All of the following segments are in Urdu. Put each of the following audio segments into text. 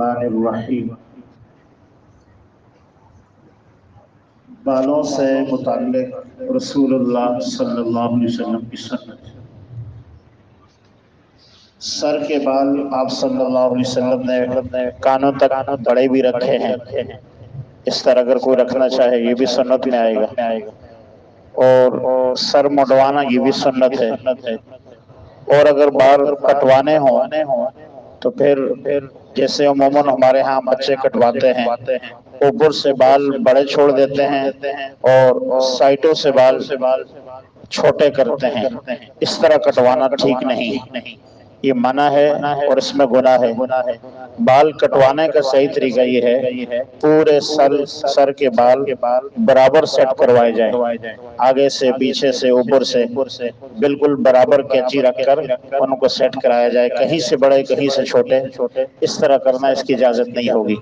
الرحمن الرحیم۔ بالوں سے متعلق رسول اللہ صلی اللہ علیہ وسلم کی سنت۔ سر کے بال آپ صلی اللہ علیہ وسلم نے کانوں تک بڑے بھی رکھے ہیں، اس طرح اگر کوئی رکھنا چاہے یہ بھی سنت میں آئے گا، اور سر مڈوانا یہ بھی سنت ہے، اور اگر بال کٹوانے ہوں تو پھر جیسے عموماً ہمارے ہاں بچے کٹواتے ہیں، اوپر سے بال بڑے چھوڑ دیتے ہیں اور سائٹوں سے بال چھوٹے کرتے ہیں، اس طرح کٹوانا ٹھیک نہیں، یہ منع ہے اور اس میں گناہ ہے۔ بال کٹوانے کا صحیح طریقہ یہ ہے پورے سر کے بال برابر سیٹ کروائے جائیں، آگے سے پیچھے سے اوپر سے بالکل برابر کینچی رکھ کر ان کو سیٹ کرایا جائے، کہیں سے بڑے کہیں سے چھوٹے، اس طرح کرنا اس کی اجازت نہیں ہوگی۔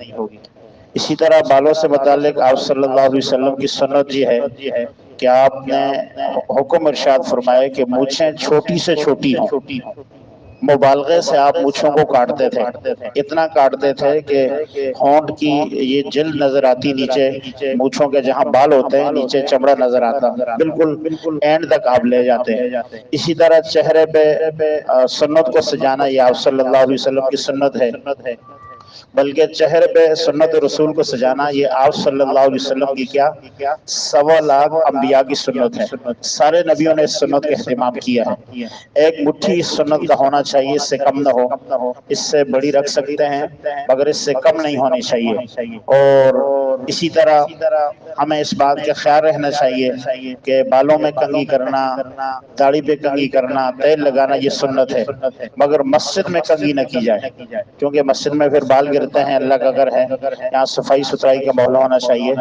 اسی طرح بالوں سے متعلق آپ صلی اللہ علیہ وسلم کی سنت یہ ہے کہ آپ نے حکم ارشاد فرمائے کہ مونچھیں چھوٹی سے چھوٹی ہوں۔ مبالغے سے آپ مونچھوں کو کاٹتے تھے، اتنا کاٹتے تھے کہ ہونٹ کی یہ جلد نظر آتی، نیچے مونچھوں کے جہاں بال ہوتے ہیں نیچے چمڑا نظر آتا، بالکل اینڈ تک آپ لے جاتے ہیں۔ اسی طرح چہرے پہ سنت کو سجانا یہ آپ صلی اللہ علیہ وسلم کی سنت ہے، بلکہ چہرے پہ سنت رسول کو سجانا یہ آپ صلی اللہ علیہ وسلم کی کیا 1.25 انبیاء کی سنت ہے۔ سارے نبیوں نے اس سنت کا اہتمام کیا ہے۔ ایک مٹھی اس سنت کا ہونا چاہیے، اس سے کم نہ ہو، اس سے بڑی رکھ سکتے ہیں مگر اس سے کم نہیں ہونی چاہیے۔ اور اسی طرح ہمیں اس بات کا خیال رہنا چاہیے کہ بالوں میں کنگھی کرنا، داڑھی پہ کنگھی کرنا، تیل لگانا یہ سنت ہے، مگر مسجد میں کنگھی نہ کی جائے، کیونکہ مسجد میں پھر بال گرتے ہیں، اللہ کا گھر ہے، یہاں صفائی ستھرائی کا ماحول ہونا چاہیے۔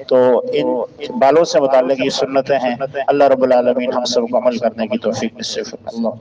تو ان بالوں سے متعلق یہ سنتیں ہیں، اللہ رب العالمین ہم سب کو عمل کرنے کی توفیق نصیب فرمائے۔ اللہ